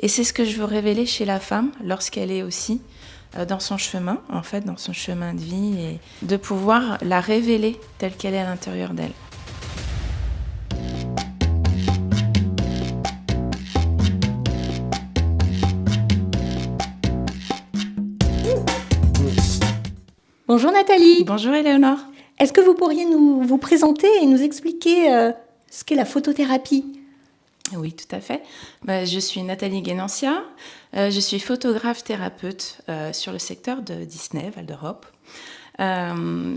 Et c'est ce que je veux révéler chez la femme lorsqu'elle est aussi dans son chemin, en fait, dans son chemin de vie, et de pouvoir la révéler telle qu'elle est à l'intérieur d'elle. Bonjour Nathalie. Bonjour Éléonore. Est-ce que vous pourriez vous présenter et nous expliquer ce qu'est la photothérapie ? Oui, tout à fait. Je suis Nathalie Guénancia. Je suis photographe thérapeute sur le secteur de Disney, Val d'Europe.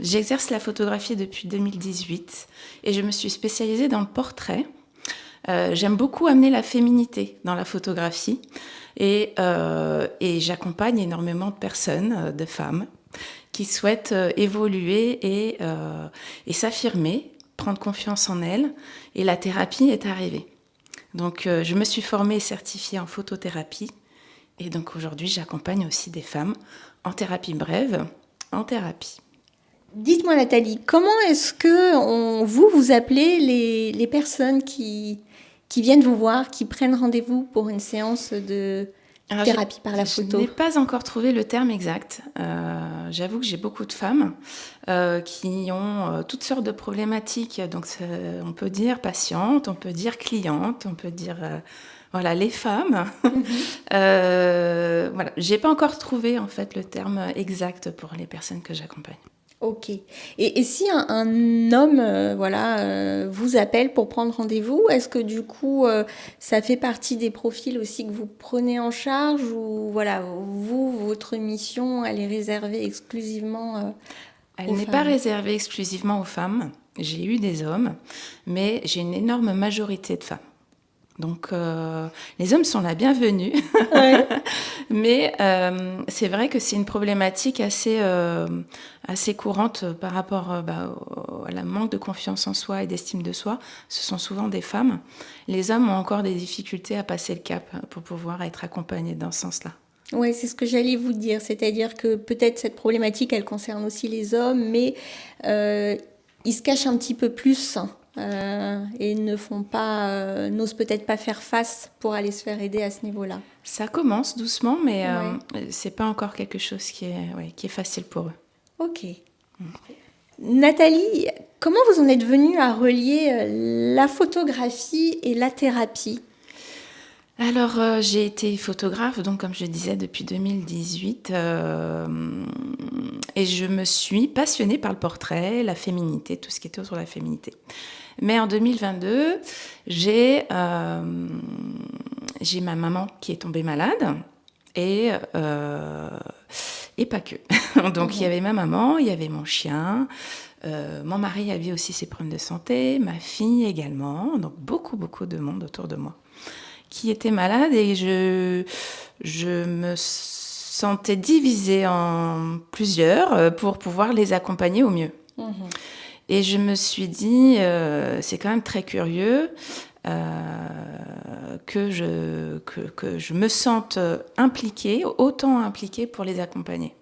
J'exerce la photographie depuis 2018 et je me suis spécialisée dans le portrait. J'aime beaucoup amener la féminité dans la photographie et j'accompagne énormément de personnes, de femmes, qui souhaitent évoluer et s'affirmer, prendre confiance en elles. Et la thérapie est arrivée. Donc, je me suis formée et certifiée en photothérapie. Et donc, aujourd'hui, j'accompagne aussi des femmes en thérapie brève, en thérapie. Dites-moi Nathalie, comment est-ce que vous appelez les personnes qui viennent vous voir, qui prennent rendez-vous pour une séance de thérapie par la photo ? Je n'ai pas encore trouvé le terme exact. J'avoue que j'ai beaucoup de femmes qui ont toutes sortes de problématiques. Donc, on peut dire patientes, on peut dire clientes, on peut dire voilà, les femmes. Voilà, j'ai pas encore trouvé en fait le terme exact pour les personnes que j'accompagne. Ok. Et si un homme vous appelle pour prendre rendez-vous, est-ce que du coup, ça fait partie des profils aussi que vous prenez en charge ou voilà, votre mission, elle est réservée exclusivement Elle n'est pas réservée exclusivement aux femmes. J'ai eu des hommes, mais j'ai une énorme majorité de femmes. Donc, les hommes sont la bienvenue. Ouais. Mais c'est vrai que c'est une problématique assez courante par rapport à la manque de confiance en soi et d'estime de soi. Ce sont souvent des femmes. Les hommes ont encore des difficultés à passer le cap pour pouvoir être accompagnés dans ce sens-là. Oui, c'est ce que j'allais vous dire. C'est-à-dire que peut-être cette problématique, elle concerne aussi les hommes, mais ils se cachent un petit peu plus. Et n'osent peut-être pas faire face pour aller se faire aider à ce niveau-là. Ça commence doucement, mais c'est pas encore quelque chose qui est facile pour eux. Ok. Nathalie, comment vous en êtes venue à relier la photographie et la thérapie ? Alors, j'ai été photographe, donc comme je disais, depuis 2018, et je me suis passionnée par le portrait, la féminité, tout ce qui était autour de la féminité. Mais en 2022, j'ai ma maman qui est tombée malade, et pas que. Donc, il y avait ma maman, il y avait mon chien, mon mari avait aussi ses problèmes de santé, ma fille également, donc beaucoup de monde autour de moi qui était malade, et je me sentais divisée en plusieurs pour pouvoir les accompagner au mieux. Et je me suis dit, c'est quand même très curieux que je me sente impliquée, autant impliquée pour les accompagner.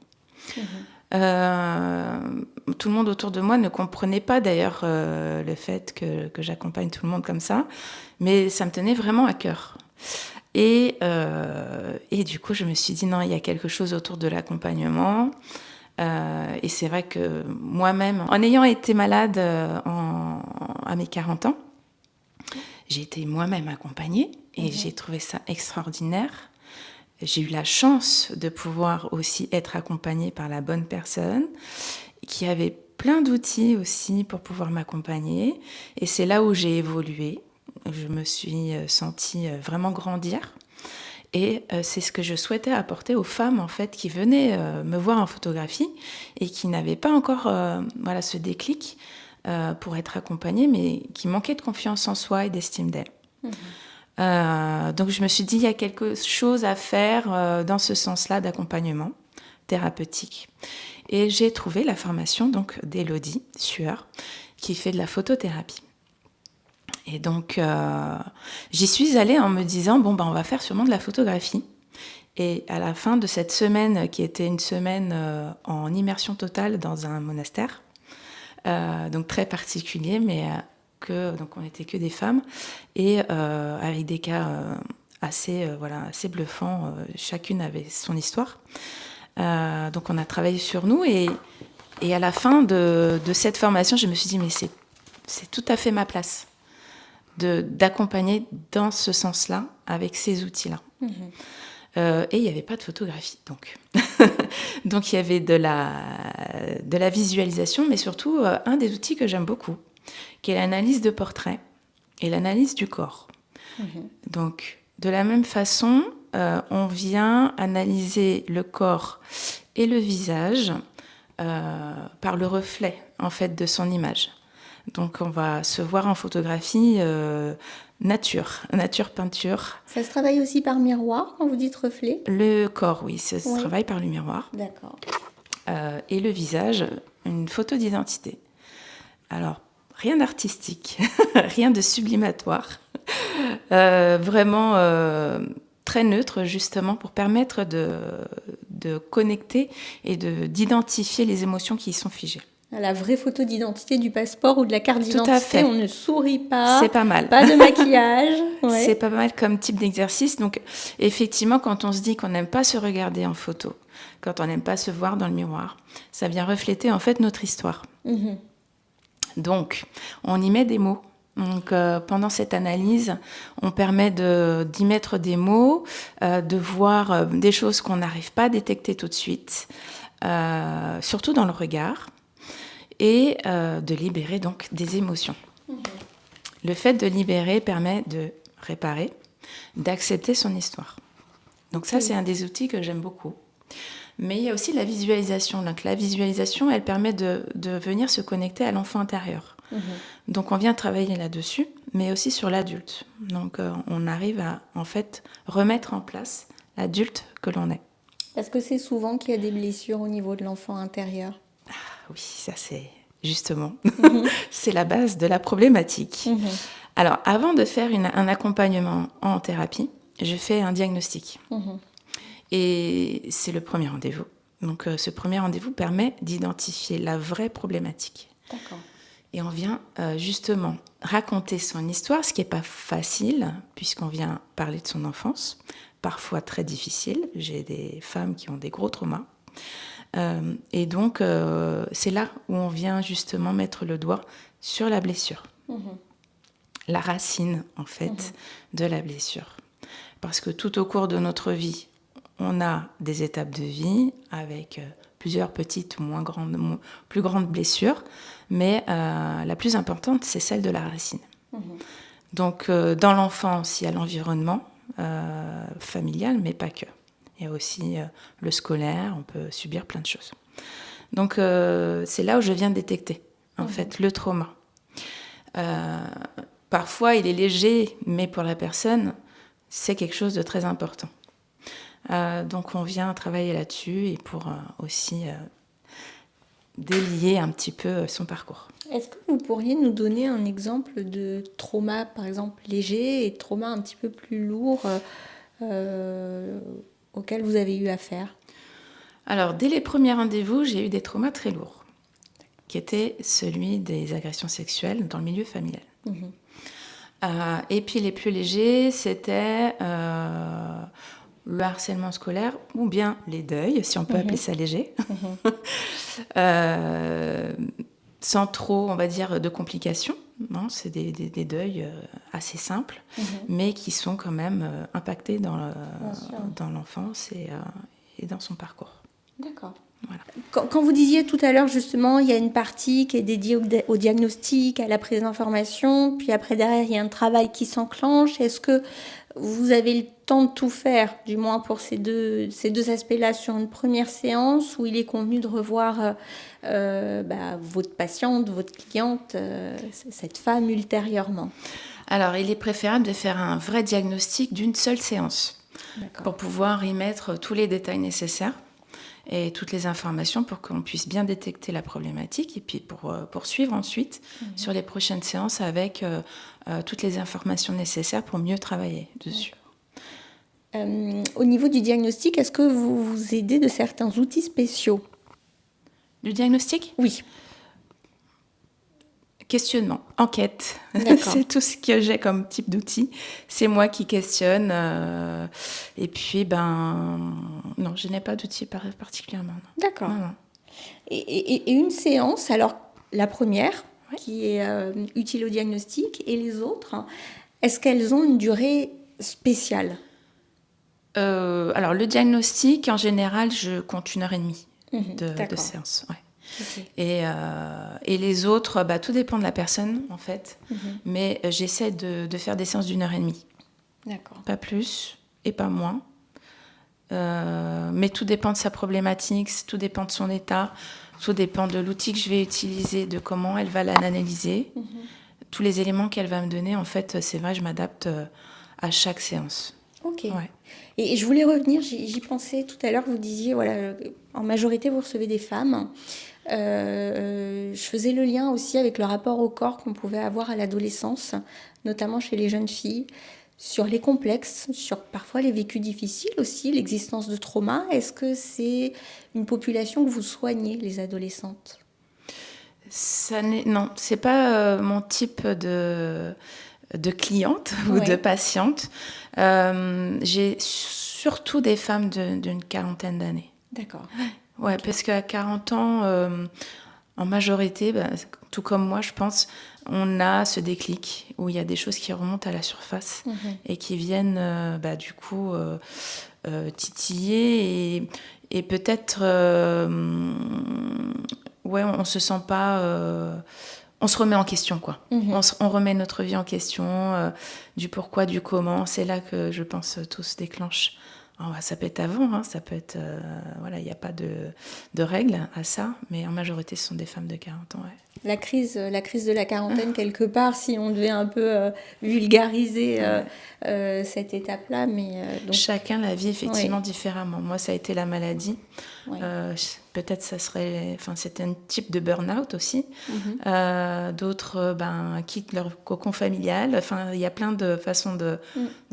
Tout le monde autour de moi ne comprenait pas d'ailleurs le fait que j'accompagne tout le monde comme ça, mais ça me tenait vraiment à cœur. Et du coup, je me suis dit non, il y a quelque chose autour de l'accompagnement. Et c'est vrai que moi-même, en ayant été malade à mes 40 ans, j'ai été moi-même accompagnée et j'ai trouvé ça extraordinaire. J'ai eu la chance de pouvoir aussi être accompagnée par la bonne personne qui avait plein d'outils aussi pour pouvoir m'accompagner. Et c'est là où j'ai évolué. Je me suis sentie vraiment grandir. Et c'est ce que je souhaitais apporter aux femmes en fait, qui venaient me voir en photographie et qui n'avaient pas encore ce déclic pour être accompagnées, mais qui manquaient de confiance en soi et d'estime d'elles. Donc je me suis dit, il y a quelque chose à faire dans ce sens-là d'accompagnement thérapeutique. Et j'ai trouvé la formation donc d'Élodie Sueur, qui fait de la photothérapie. Et donc, j'y suis allée en me disant, on va faire sûrement de la photographie. Et à la fin de cette semaine, qui était une semaine en immersion totale dans un monastère, donc très particulier, mais donc on n'était que des femmes, et avec des cas assez bluffants. Chacune avait son histoire. Donc on a travaillé sur nous et à la fin de cette formation, je me suis dit mais c'est tout à fait ma place d'accompagner dans ce sens-là avec ces outils-là. Et il n'y avait pas de photographie, donc. Donc il y avait de la visualisation, mais surtout un des outils que j'aime beaucoup, qui est l'analyse de portrait et l'analyse du corps. Donc de la même façon, on vient analyser le corps et le visage par le reflet en fait de son image. Donc on va se voir en photographie nature peinture. Ça se travaille aussi par miroir quand vous dites reflet? Le corps, oui, ça se travaille par le miroir. D'accord. Et le visage, une photo d'identité. Alors, rien d'artistique, rien de sublimatoire. Vraiment très neutre, justement, pour permettre de connecter et d'identifier les émotions qui y sont figées. La vraie photo d'identité du passeport ou de la carte Tout à fait. d'identité, on ne sourit pas. C'est pas mal. Pas de maquillage. Ouais. C'est pas mal comme type d'exercice. Donc, effectivement, quand on se dit qu'on n'aime pas se regarder en photo, quand on n'aime pas se voir dans le miroir, ça vient refléter en fait notre histoire. Donc, on y met des mots. Donc, pendant cette analyse, on permet d'y mettre des mots, de voir des choses qu'on n'arrive pas à détecter tout de suite, surtout dans le regard, et de libérer donc des émotions. Le fait de libérer permet de réparer, d'accepter son histoire. Donc ça, c'est un des outils que j'aime beaucoup. Mais il y a aussi la visualisation. Donc la visualisation, elle permet de venir se connecter à l'enfant intérieur. Donc on vient travailler là-dessus, mais aussi sur l'adulte. Donc on arrive à en fait remettre en place l'adulte que l'on est. Parce que c'est souvent qu'il y a des blessures au niveau de l'enfant intérieur. Oui, ça c'est justement, c'est la base de la problématique. Alors, avant de faire un accompagnement en thérapie, je fais un diagnostic. Et c'est le premier rendez-vous. Donc, ce premier rendez-vous permet d'identifier la vraie problématique. D'accord. Et on vient justement raconter son histoire, ce qui n'est pas facile, puisqu'on vient parler de son enfance, parfois très difficile. J'ai des femmes qui ont des gros traumas. Et donc, c'est là où on vient justement mettre le doigt sur la blessure. La racine, en fait, de la blessure. Parce que tout au cours de notre vie, on a des étapes de vie avec plusieurs petites ou plus grandes blessures, mais la plus importante, c'est celle de la racine. Donc, dans l'enfance, il y a l'environnement familial, mais pas que. Il y a aussi le scolaire, on peut subir plein de choses. Donc, c'est là où je viens détecter, en fait, le trauma. Parfois, il est léger, mais pour la personne, c'est quelque chose de très important. Donc, on vient travailler là-dessus et pour aussi délier un petit peu son parcours. Est-ce que vous pourriez nous donner un exemple de trauma, par exemple, léger et de trauma un petit peu plus lourd auquel vous avez eu affaire? Alors, dès les premiers rendez-vous, j'ai eu des traumas très lourds, qui étaient celui des agressions sexuelles dans le milieu familial. Et puis les plus légers, c'était le harcèlement scolaire ou bien les deuils, si on peut appeler ça léger, sans trop, on va dire, de complications. Non, c'est des deuils assez simples, mais qui sont quand même impactés dans l'enfance et dans son parcours. D'accord. Voilà. Quand vous disiez tout à l'heure, justement, il y a une partie qui est dédiée au diagnostic, à la prise d'information, puis après, derrière, il y a un travail qui s'enclenche. Est-ce que vous avez le temps de tout faire, du moins pour ces deux aspects-là, sur une première séance, où il est convenu de revoir votre patiente, votre cliente, cette femme ultérieurement? Alors, il est préférable de faire un vrai diagnostic d'une seule séance. D'accord. Pour pouvoir y mettre tous les détails nécessaires et toutes les informations pour qu'on puisse bien détecter la problématique et puis pour poursuivre ensuite sur les prochaines séances avec toutes les informations nécessaires pour mieux travailler dessus. Au niveau du diagnostic, est-ce que vous vous aidez de certains outils spéciaux? Du diagnostic ? Oui. Questionnement, enquête. D'accord. C'est tout ce que j'ai comme type d'outil. C'est moi qui questionne. Et puis, non, je n'ai pas d'outil particulièrement. Non. D'accord. Non, non. Et une séance, alors la première, Ouais. qui est utile au diagnostic, et les autres, est-ce qu'elles ont une durée spéciale? Alors, le diagnostic, en général, je compte 1h30 de D'accord. séance. Ouais. Ok. Et les autres, tout dépend de la personne, en fait. Mais j'essaie de faire des séances d'1h30. D'accord. Pas plus et pas moins. Mais tout dépend de sa problématique, tout dépend de son état, tout dépend de l'outil que je vais utiliser, de comment elle va l'analyser. Tous les éléments qu'elle va me donner, en fait, c'est vrai, je m'adapte à chaque séance. Ok. Ouais. Et je voulais revenir, j'y pensais tout à l'heure, vous disiez, voilà, en majorité, vous recevez des femmes. Je faisais le lien aussi avec le rapport au corps qu'on pouvait avoir à l'adolescence, notamment chez les jeunes filles, sur les complexes, sur parfois les vécus difficiles aussi, l'existence de traumas. Est-ce que c'est une population que vous soignez, les adolescentes? Non, c'est pas mon type de cliente ou de Ouais. patiente. J'ai surtout des femmes d'une quarantaine d'années. D'accord. Ouais, parce qu'à 40 ans, en majorité, tout comme moi, je pense, on a ce déclic où il y a des choses qui remontent à la surface et qui viennent, du coup, titiller et peut-être, ouais, on se sent pas, on se remet en question, quoi. On remet notre vie en question, du pourquoi, du comment. C'est là que je pense tout se déclenche. Alors, ça peut être avant, hein, ça peut être... voilà, il n'y a pas de règles à ça, mais en majorité, ce sont des femmes de 40 ans. Ouais. La crise de la quarantaine, quelque part, si on devait un peu vulgariser cette étape-là. Mais, donc, Chacun la vit effectivement oui. différemment. Moi, ça a été la maladie. Oui. Peut-être ça serait... Enfin, c'est un type de burn-out aussi. D'autres quittent leur cocon familial. Enfin, il y a plein de façons de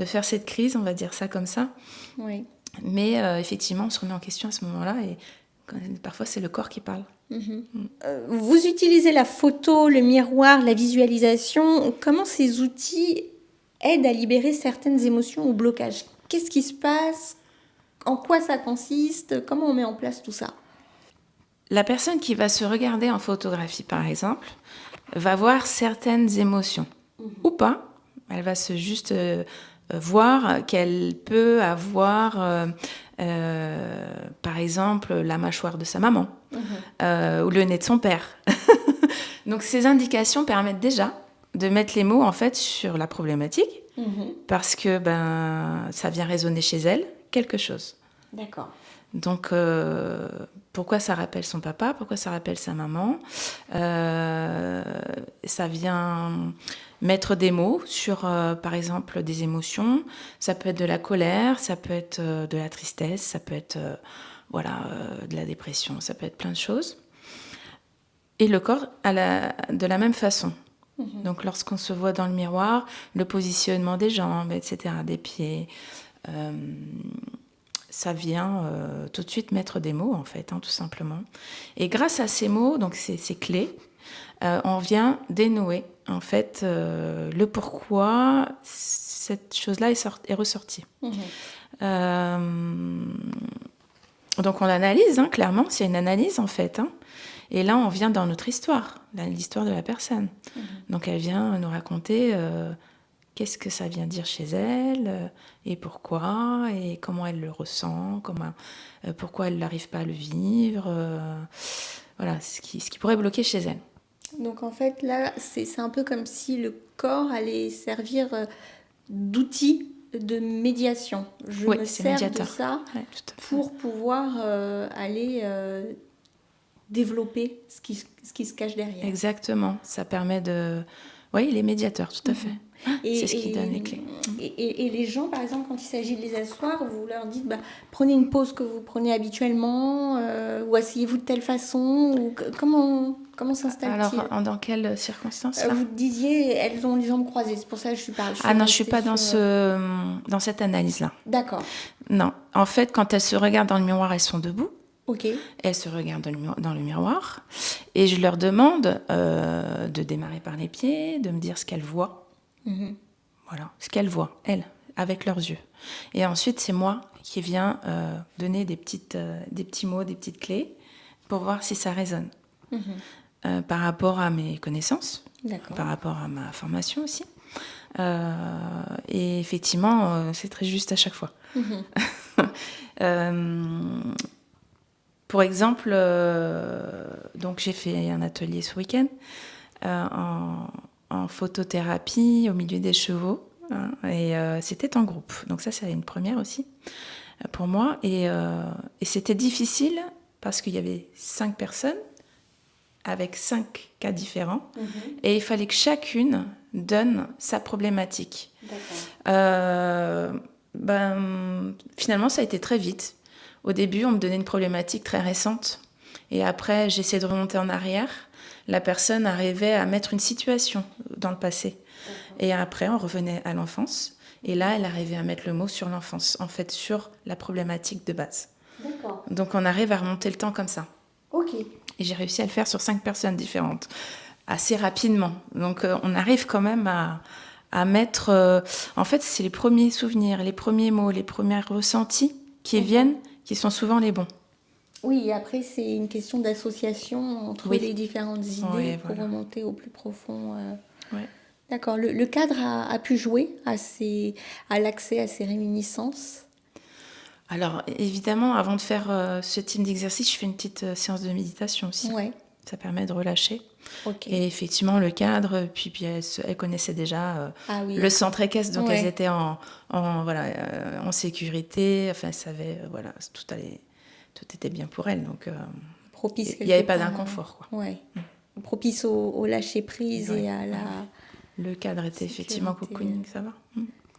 faire cette crise, on va dire ça comme ça. Oui. Mais effectivement, on se remet en question à ce moment-là et parfois, c'est le corps qui parle. Vous utilisez la photo, le miroir, la visualisation. Comment ces outils aident à libérer certaines émotions ou blocages? Qu'est-ce qui se passe? En quoi ça consiste? Comment on met en place tout ça? La personne qui va se regarder en photographie, par exemple, va voir certaines émotions. Ou pas. Elle va juste voir qu'elle peut avoir, par exemple, la mâchoire de sa maman ou le nez de son père. Donc, ces indications permettent déjà de mettre les mots, en fait, sur la problématique parce que ça vient résonner chez elle quelque chose. D'accord. Donc, pourquoi ça rappelle son papa? Pourquoi ça rappelle sa maman? Ça vient mettre des mots sur, par exemple, des émotions. Ça peut être de la colère, ça peut être de la tristesse, ça peut être de la dépression, ça peut être plein de choses. Et le corps, de la même façon. Donc, lorsqu'on se voit dans le miroir, le positionnement des jambes, etc., des pieds... ça vient tout de suite mettre des mots, en fait, tout simplement. Et grâce à ces mots, donc ces clés, on vient dénouer, en fait, le pourquoi cette chose-là est ressortie. Donc, on l'analyse, clairement, c'est une analyse, en fait. Et là, on vient dans notre histoire, l'histoire de la personne. Donc, elle vient nous raconter... qu'est-ce que ça vient dire chez elle et pourquoi et comment elle le ressent, pourquoi elle n'arrive pas à le vivre, voilà, ce qui pourrait bloquer chez elle. Donc en fait là, c'est un peu comme si le corps allait servir d'outil de médiation. Je me c'est sers médiateur. de ça tout à fait. pour pouvoir aller développer ce qui se cache derrière. Exactement, ça permet de... Oui, il est médiateur, tout à fait. C'est ce qui donne les clés. Et les gens, par exemple, quand il s'agit de les asseoir, vous leur dites, prenez une pause que vous prenez habituellement, ou asseyez-vous de telle façon, ou comment s'installe-t-il? Alors, dans quelles circonstances là Vous disiez, elles ont les jambes croisées, c'est pour ça que je suis pas... Ah non, je suis pas dans cette analyse-là. D'accord. Non, en fait, quand elles se regardent dans le miroir, elles sont debout. Ok. Elles se regardent dans le miroir et je leur demande de démarrer par les pieds, de me dire ce qu'elles voient. Mhm. Voilà, ce qu'elles voient, elles, avec leurs yeux. Et ensuite, c'est moi qui viens donner des petits mots, des petites clés pour voir si ça résonne. Par rapport à mes connaissances, D'accord. par rapport à ma formation aussi. Et effectivement, c'est très juste à chaque fois. Pour exemple, donc j'ai fait un atelier ce week-end en photothérapie au milieu des chevaux. Hein, et c'était en groupe. Donc ça, c'est une première aussi pour moi. Et c'était difficile parce qu'il y avait 5 personnes avec 5 cas différents. Et il fallait que chacune donne sa problématique. Finalement, ça a été très vite. Au début, on me donnait une problématique très récente. Et après, j'essayais de remonter en arrière. La personne arrivait à mettre une situation dans le passé. Et après, on revenait à l'enfance. Et là, elle arrivait à mettre le mot sur l'enfance, en fait, sur la problématique de base. D'accord. Donc, on arrive à remonter le temps comme ça. Ok. Et j'ai réussi à le faire sur 5 personnes différentes, assez rapidement. Donc, on arrive quand même à mettre... en fait, c'est les premiers souvenirs, les premiers mots, les premiers ressentis qui viennent, qui sont souvent les bons. Oui, et après, c'est une question d'association entre Oui. les différentes idées Oui, pour voilà. remonter au plus profond. Ouais. D'accord. Le cadre a pu jouer à l'accès à ces réminiscences. Alors, évidemment, avant de faire ce type d'exercice, je fais une petite séance de méditation aussi. Ouais. Ça permet de relâcher. Ok. Et effectivement, le cadre, puis elles connaissaient déjà Ah oui. le centre équestre, donc Ouais. elles étaient en sécurité. Enfin, elles savaient, voilà, tout était bien pour elles. Donc, Propice il n'y avait quelque pas part, d'inconfort, quoi. Ouais. Propice au lâcher prise Ouais. et à la. Le cadre était effectivement Sécurité. cocooning, ça va.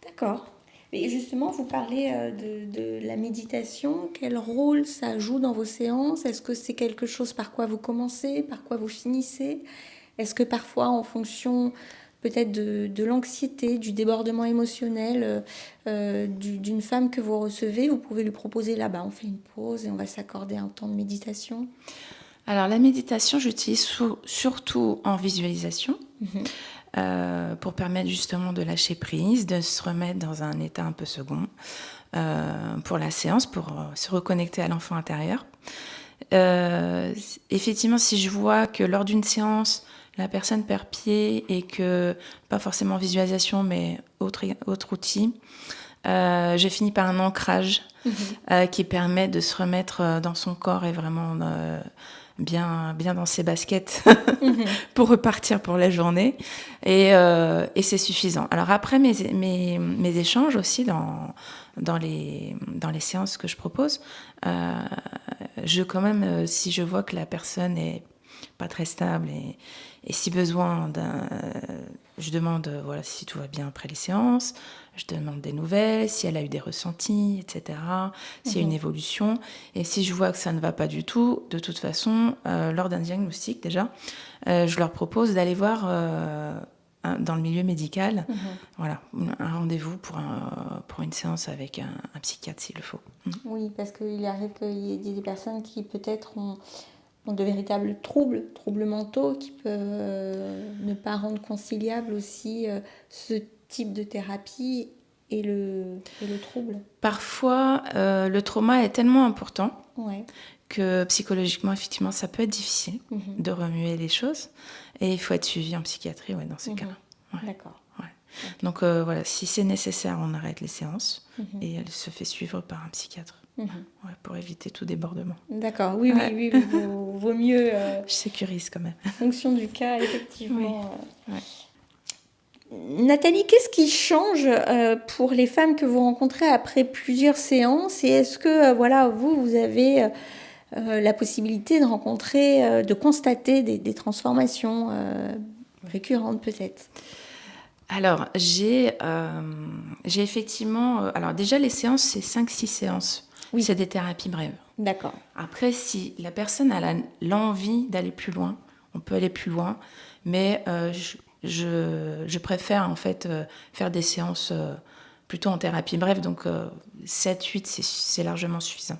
D'accord. Mais justement, vous parlez de la méditation. Quel rôle ça joue dans vos séances? Est-ce que c'est quelque chose par quoi vous commencez, par quoi vous finissez? Est-ce que parfois, en fonction peut-être de l'anxiété, du débordement émotionnel d'une femme que vous recevez, vous pouvez lui proposer là-bas, on fait une pause et on va s'accorder un temps de méditation? Alors, la méditation, j'utilise surtout en visualisation. Pour permettre justement de lâcher prise, de se remettre dans un état un peu second pour la séance, pour se reconnecter à l'enfant intérieur. Effectivement, si je vois que lors d'une séance, la personne perd pied et que, pas forcément visualisation, mais autre outil, j'ai fini par un ancrage qui permet de se remettre dans son corps et vraiment bien dans ses baskets pour repartir pour la journée. Et c'est suffisant. Alors après, mes échanges aussi dans les séances que je propose, quand même, si je vois que la personne est pas très stable et si besoin je demande voilà, si tout va bien après les séances, je demande des nouvelles, si elle a eu des ressentis, etc., s'il y a une évolution. Et si je vois que ça ne va pas du tout, de toute façon, lors d'un diagnostic déjà, je leur propose d'aller voir dans le milieu médical, voilà, un rendez-vous pour une séance avec un psychiatre s'il le faut. Oui, parce qu'il arrive qu'il y ait des personnes qui peut-être ont de véritables troubles mentaux qui peuvent ne pas rendre conciliable aussi ce type de thérapie et le trouble. Parfois, le trauma est tellement important Ouais. que psychologiquement, effectivement, ça peut être difficile de remuer les choses. Et il faut être suivi en psychiatrie dans ces cas-là. Ouais. D'accord. Ouais. Donc voilà, si c'est nécessaire, on arrête les séances et elle se fait suivre par un psychiatre. Pour éviter tout débordement. D'accord, oui, vaut mieux... Je sécurise quand même. En fonction du cas, effectivement. Oui. Nathalie, qu'est-ce qui change pour les femmes que vous rencontrez après plusieurs séances? Et est-ce que, vous avez la possibilité de rencontrer, de constater des transformations récurrentes peut-être? Alors, j'ai effectivement... alors déjà, les séances, c'est 5-6 séances. Oui. C'est des thérapies brèves. D'accord. Après, si la personne a l'envie d'aller plus loin, on peut aller plus loin, mais je préfère en fait faire des séances plutôt en thérapie brève, donc 7-8, c'est largement suffisant.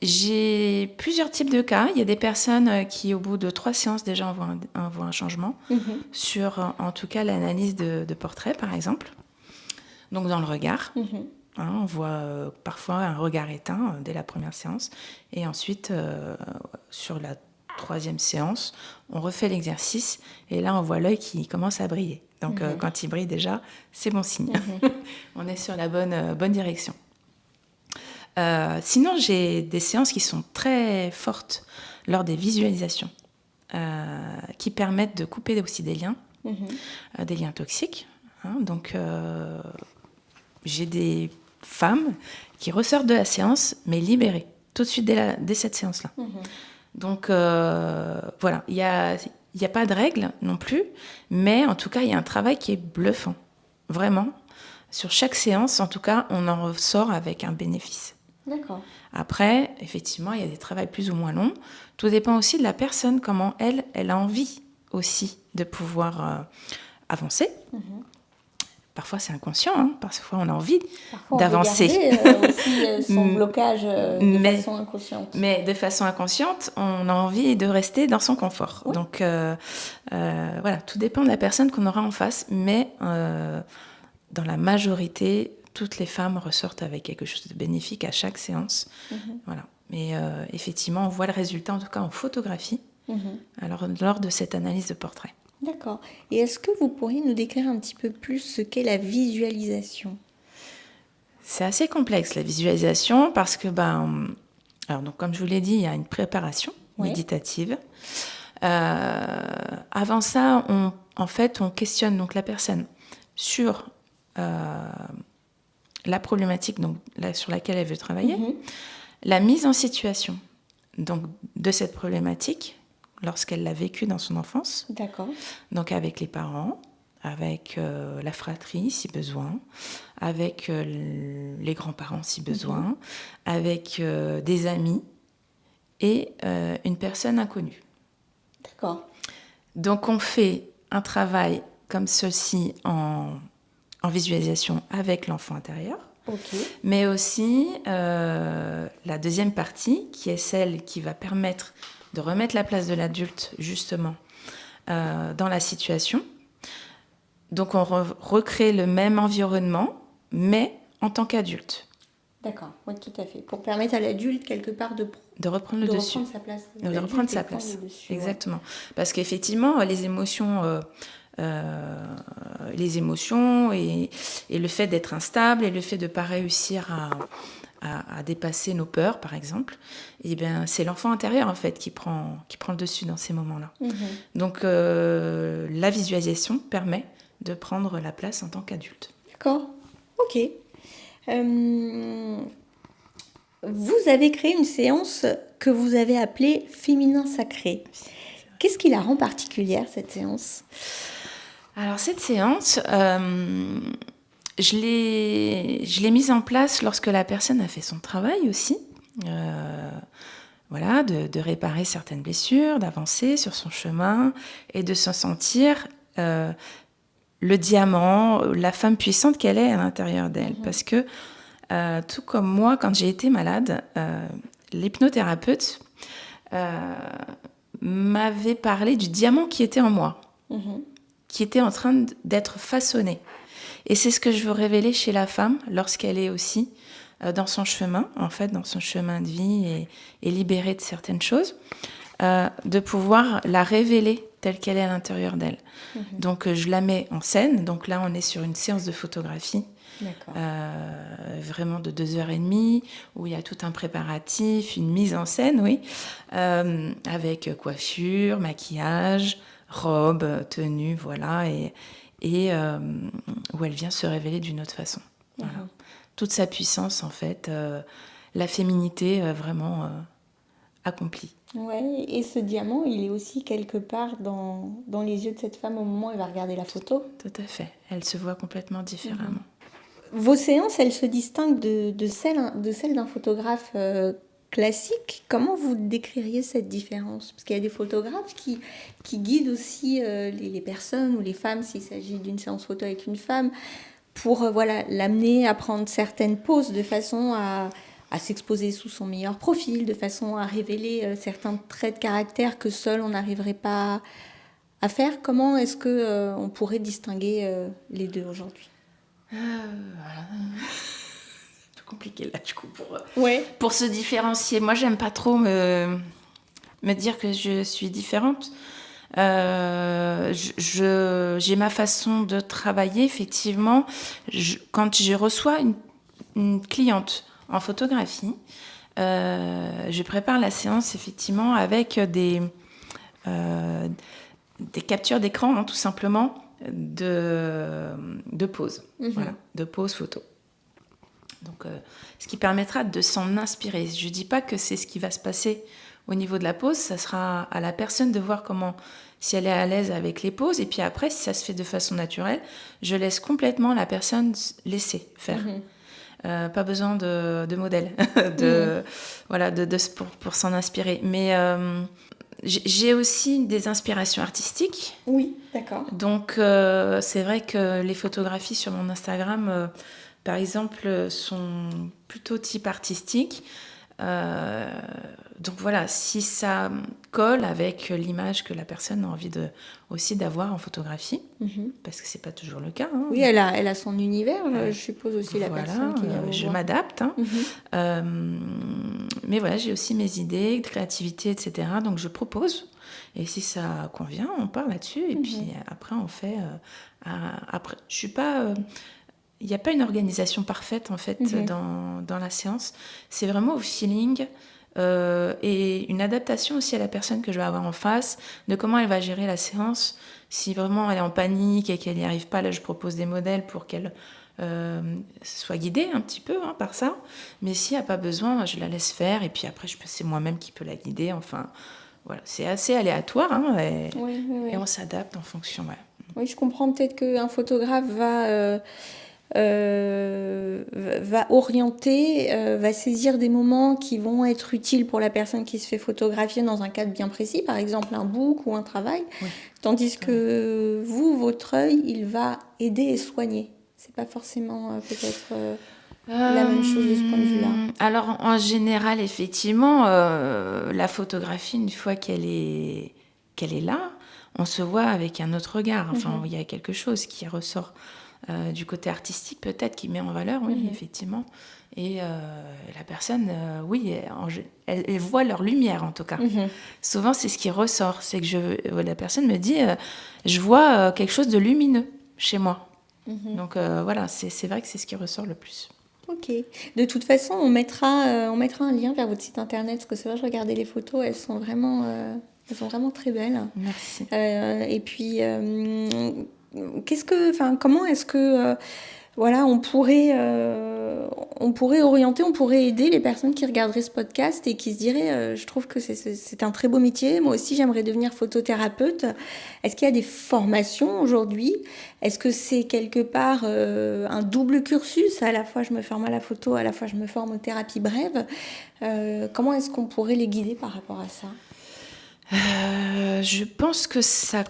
J'ai plusieurs types de cas. Il y a des personnes qui, au bout de 3 séances, déjà voient un changement sur, en tout cas, l'analyse de portrait, par exemple. Donc, dans le regard. On voit parfois un regard éteint dès la première séance. Et ensuite, sur la 3e séance, on refait l'exercice. Et là, on voit l'œil qui commence à briller. Donc, quand il brille déjà, c'est bon signe. On est sur la bonne direction. Sinon, j'ai des séances qui sont très fortes lors des visualisations, qui permettent de couper aussi des liens toxiques. Donc, j'ai des femmes qui ressortent de la séance, mais libérées, tout de suite dès cette séance-là. Donc, voilà, il n'y a pas de règle non plus, mais en tout cas, il y a un travail qui est bluffant, vraiment. Sur chaque séance, en tout cas, on en ressort avec un bénéfice. D'accord. Après, effectivement, il y a des travails plus ou moins longs. Tout dépend aussi de la personne, comment elle a envie aussi de pouvoir avancer. Parfois, c'est inconscient, parfois, on a envie d'avancer. Parfois, on veut garder aussi son blocage de façon inconsciente. Mais de façon inconsciente, on a envie de rester dans son confort. Oui. Donc, voilà, tout dépend de la personne qu'on aura en face, mais dans la majorité, toutes les femmes ressortent avec quelque chose de bénéfique à chaque séance. Voilà. Mais effectivement, on voit le résultat, en tout cas en photographie, alors, lors de cette analyse de portrait. D'accord. Et est-ce que vous pourriez nous décrire un petit peu plus ce qu'est la visualisation ? C'est assez complexe, la visualisation, parce que, alors, donc, comme je vous l'ai dit, il y a une préparation méditative. Avant ça, on questionne donc la personne sur la problématique donc, sur laquelle elle veut travailler, la mise en situation donc, de cette problématique lorsqu'elle l'a vécue dans son enfance. D'accord. Donc avec les parents, avec la fratrie si besoin, avec les grands-parents si besoin, avec des amis et une personne inconnue. D'accord. Donc on fait un travail comme ceci en visualisation avec l'enfant intérieur. Okay. Mais aussi la deuxième partie qui est celle qui va permettre de remettre la place de l'adulte justement dans la situation. Donc on recrée le même environnement mais en tant qu'adulte. D'accord, oui, tout à fait. Pour permettre à l'adulte quelque part de reprendre le dessus. Reprendre sa place. De reprendre sa place. Exactement. Parce qu'effectivement, les émotions et le fait d'être instable et le fait de ne pas réussir à dépasser nos peurs, par exemple, eh bien, c'est l'enfant intérieur, en fait, qui prend le dessus dans ces moments-là. Donc, la visualisation permet de prendre la place en tant qu'adulte. D'accord. OK. Vous avez créé une séance que vous avez appelée Féminin Sacré. Qu'est-ce qui la rend particulière, cette séance ? Alors, cette séance, je l'ai mise en place lorsque la personne a fait son travail aussi. Voilà, de réparer certaines blessures, d'avancer sur son chemin et de se sentir le diamant, la femme puissante qu'elle est à l'intérieur d'elle. Parce que, tout comme moi, quand j'ai été malade, l'hypnothérapeute m'avait parlé du diamant qui était en moi, qui était en train d'être façonné. Et c'est ce que je veux révéler chez la femme lorsqu'elle est aussi dans son chemin, en fait, dans son chemin de vie et libérée de certaines choses, de pouvoir la révéler telle qu'elle est à l'intérieur d'elle. Donc, je la mets en scène. Donc là, on est sur une séance de photographie, vraiment de 2h30, où il y a tout un préparatif, une mise en scène, oui, avec coiffure, maquillage, robe, tenue, voilà, et où elle vient se révéler d'une autre façon. Voilà. Toute sa puissance, en fait, la féminité vraiment accomplie. Ouais, et ce diamant, il est aussi quelque part dans les yeux de cette femme au moment où elle va regarder la photo. Tout à fait. Elle se voit complètement différemment. Vos séances, elles se distinguent de celles d'un photographe classique. Comment vous décririez cette différence ? Parce qu'il y a des photographes qui guident aussi les personnes ou les femmes, s'il s'agit d'une séance photo avec une femme, pour l'amener à prendre certaines poses de façon à à s'exposer sous son meilleur profil, de façon à révéler certains traits de caractère que seul on n'arriverait pas à faire. Comment est-ce que on pourrait distinguer les deux aujourd'hui? Voilà. C'est un peu compliqué là, du coup, Ouais. pour se différencier. Moi, j'aime pas trop me dire que je suis différente. J'ai ma façon de travailler, effectivement. Quand je reçois une cliente en photographie, je prépare la séance, effectivement, avec des captures d'écran, hein, tout simplement, de pause. Voilà, de pause photo. Donc, ce qui permettra de s'en inspirer. Je ne dis pas que c'est ce qui va se passer au niveau de la pose, ça sera à la personne de voir si elle est à l'aise avec les poses. Et puis après, si ça se fait de façon naturelle, je laisse complètement la personne laisser faire. Pas besoin de modèle, voilà, pour s'en inspirer. Mais j'ai aussi des inspirations artistiques. Oui, d'accord. Donc, c'est vrai que les photographies sur mon Instagram, par exemple, sont plutôt type artistique. Donc voilà, si ça colle avec l'image que la personne a envie aussi d'avoir en photographie, parce que c'est pas toujours le cas. Hein. Oui, elle a son univers, je suppose aussi, la personne qui vient vous je voir. m'adapte. Hein. Mais voilà, j'ai aussi mes idées, de créativité, etc. Donc je propose. Et si ça convient, on part là-dessus. Et puis après, on fait... après, je suis pas... il n'y a pas une organisation parfaite, en fait, dans la séance. C'est vraiment au feeling et une adaptation aussi à la personne que je vais avoir en face, de comment elle va gérer la séance. Si vraiment elle est en panique et qu'elle n'y arrive pas, là, je propose des modèles pour qu'elle soit guidée un petit peu par ça. Mais s'il n'y a pas besoin, je la laisse faire. Et puis après, c'est moi-même qui peux la guider. Enfin, voilà, c'est assez aléatoire. Hein, et on s'adapte en fonction. Ouais. Oui, je comprends peut-être qu'un photographe va orienter, va saisir des moments qui vont être utiles pour la personne qui se fait photographier dans un cadre bien précis, par exemple un book ou un travail, tandis que vous, votre œil, il va aider et soigner. C'est pas forcément peut-être la même chose de ce point de vue-là. Alors, en général, effectivement, la photographie, une fois qu'elle est là, on se voit avec un autre regard. Enfin, il y a quelque chose qui ressort du côté artistique, peut-être, qui met en valeur, oui, effectivement. Et la personne, oui, elle voit leur lumière, en tout cas. Souvent, c'est ce qui ressort. C'est que la personne me dit, je vois quelque chose de lumineux chez moi. Donc, voilà, c'est vrai que c'est ce qui ressort le plus. Ok. De toute façon, on mettra un lien vers votre site internet, parce que c'est vrai, je regardais les photos, elles sont vraiment très belles. Merci. Et puis, comment est-ce que, voilà, on pourrait orienter, on pourrait aider les personnes qui regarderaient ce podcast et qui se diraient, je trouve que c'est un très beau métier, moi aussi j'aimerais devenir photothérapeute. Est-ce qu'il y a des formations aujourd'hui? Est-ce que c'est quelque part un double cursus? À la fois je me forme à la photo, à la fois je me forme aux thérapies brèves. Comment est-ce qu'on pourrait les guider par rapport à ça? Je pense que ça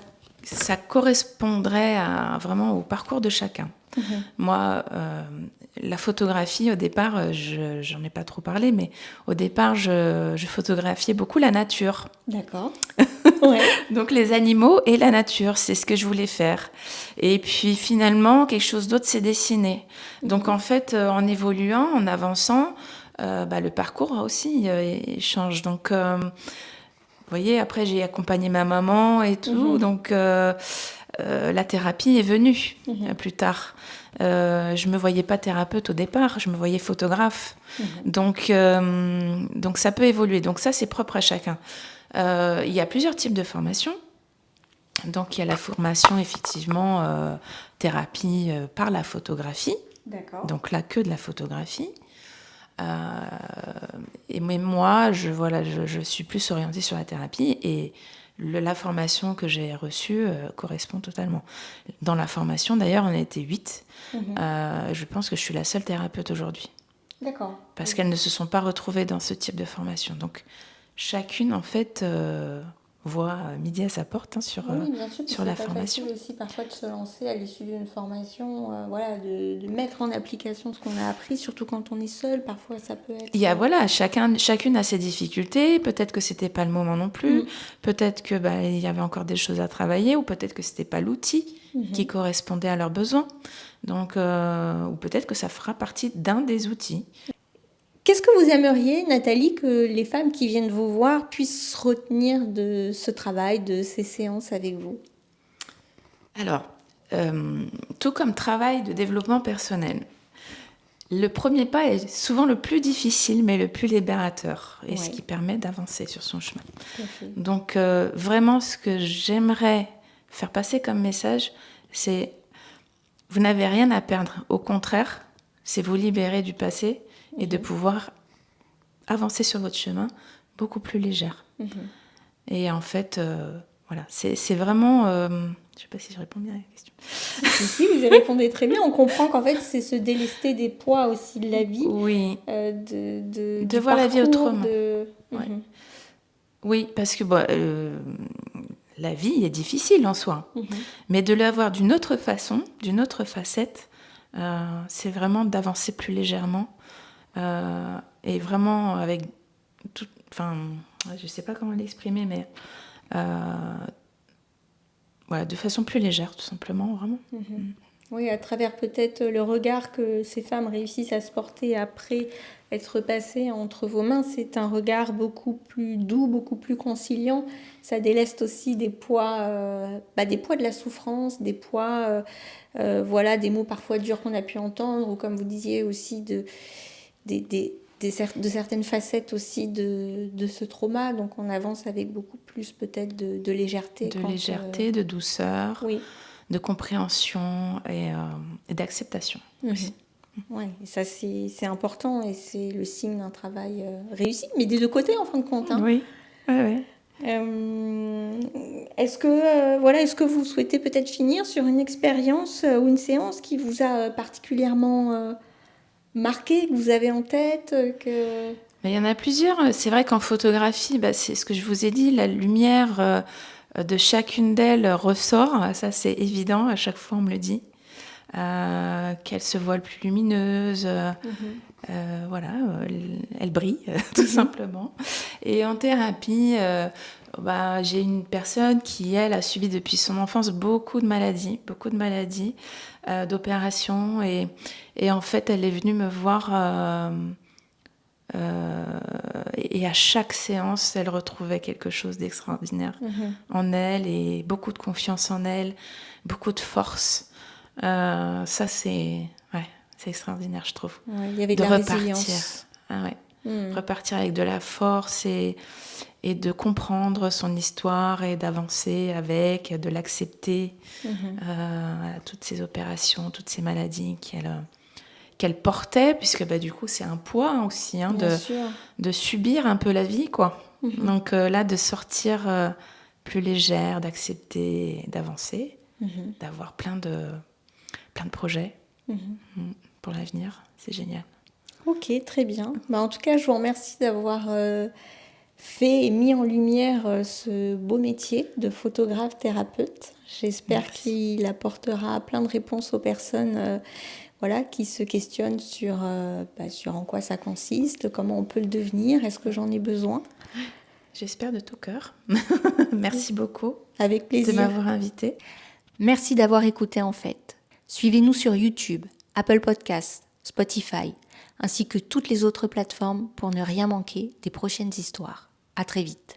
correspondrait vraiment au parcours de chacun. Moi, la photographie, au départ, j'en ai pas trop parlé, mais au départ, je photographiais beaucoup la nature. D'accord. Ouais. Donc les animaux et la nature, c'est ce que je voulais faire. Et puis finalement, quelque chose d'autre s'est dessiné. Donc en fait, en évoluant, en avançant, le parcours aussi change. Donc... vous voyez, après, j'ai accompagné ma maman et tout, donc la thérapie est venue plus tard. Je me voyais pas thérapeute au départ, je me voyais photographe. Donc ça peut évoluer. Donc ça, c'est propre à chacun. Il y a plusieurs types de formations. Donc il y a la formation, effectivement, thérapie par la photographie. D'accord. Donc là, que de la photographie. Mais moi, je suis plus orientée sur la thérapie et la formation que j'ai reçue correspond totalement. Dans la formation, d'ailleurs, on était 8. Je pense que je suis la seule thérapeute aujourd'hui. D'accord. Parce qu'elles ne se sont pas retrouvées dans ce type de formation. Donc, chacune, en fait, voit midi à sa porte sur, Oui, bien sûr, sur la c'est pas formation. facile aussi parfois de se lancer à l'issue d'une formation, voilà, de mettre en application ce qu'on a appris, surtout quand on est seul, parfois ça peut Il être... y a, voilà, chacune a ses difficultés. Peut-être que c'était pas le moment non plus. Peut-être que il y avait encore des choses à travailler, ou peut-être que c'était pas l'outil qui correspondait à leurs besoins. Donc, ou peut-être que ça fera partie d'un des outils. Qu'est-ce que vous aimeriez, Nathalie, que les femmes qui viennent vous voir puissent retenir de ce travail, de ces séances avec vous? Alors, tout comme travail de développement personnel, le premier pas est souvent le plus difficile, mais le plus libérateur, et ce qui permet d'avancer sur son chemin. Donc, vraiment, ce que j'aimerais faire passer comme message, c'est vous n'avez rien à perdre. Au contraire, c'est vous libérer du passé et de pouvoir avancer sur votre chemin beaucoup plus légère. Et en fait, voilà, c'est vraiment... je ne sais pas si je réponds bien à la question. Si, vous y répondez très bien. On comprend qu'en fait, c'est se délester des poids aussi de la vie. Oui. De voir la vie autrement. Ouais. Oui, parce que la vie est difficile en soi. Mais de l'avoir d'une autre façon, d'une autre facette, c'est vraiment d'avancer plus légèrement. Et vraiment avec tout... Enfin, je ne sais pas comment l'exprimer, mais... voilà, de façon plus légère, tout simplement, vraiment. Oui, à travers peut-être le regard que ces femmes réussissent à se porter après être passées entre vos mains, c'est un regard beaucoup plus doux, beaucoup plus conciliant. Ça déleste aussi des poids de la souffrance, des poids, voilà, des mots parfois durs qu'on a pu entendre, ou comme vous disiez aussi de certaines facettes aussi de ce trauma. Donc on avance avec beaucoup plus peut-être de légèreté. De douceur, oui. De compréhension et d'acceptation aussi. Oui, et ça c'est important et c'est le signe d'un travail réussi, mais des deux côtés en fin de compte. Hein. Oui, oui. Est-ce que vous souhaitez peut-être finir sur une expérience ou une séance qui vous a particulièrement marqué, que vous avez en tête Il y en a plusieurs. C'est vrai qu'en photographie, c'est ce que je vous ai dit, la lumière de chacune d'elles ressort. Ça, c'est évident. À chaque fois, on me le dit. Qu'elle se voit le plus lumineuse. Voilà, elle brille, tout simplement. Et en thérapie, j'ai une personne qui, elle, a subi depuis son enfance beaucoup de maladies, d'opérations. Et en fait, elle est venue me voir... et à chaque séance, elle retrouvait quelque chose d'extraordinaire en elle, et beaucoup de confiance en elle, beaucoup de force. Ça, c'est extraordinaire, je trouve. Ouais, il y avait de la résilience. Repartir avec de la force et de comprendre son histoire et d'avancer avec, de l'accepter, toutes ces opérations, toutes ces maladies qu'elle portait, puisque du coup c'est un poids aussi de subir un peu la vie, quoi. Donc là, de sortir plus légère, d'accepter, d'avancer, d'avoir plein de projets pour l'avenir, c'est génial. Ok, très bien. En tout cas, je vous remercie d'avoir fait et mis en lumière ce beau métier de photographe thérapeute. J'espère qu'il apportera plein de réponses aux personnes qui se questionnent sur en quoi ça consiste, comment on peut le devenir, est-ce que j'en ai besoin. J'espère de tout cœur. Merci beaucoup. Avec plaisir. De m'avoir invitée. Merci d'avoir écouté En fait. Suivez-nous sur YouTube, Apple Podcasts, Spotify, ainsi que toutes les autres plateformes pour ne rien manquer des prochaines histoires. À très vite.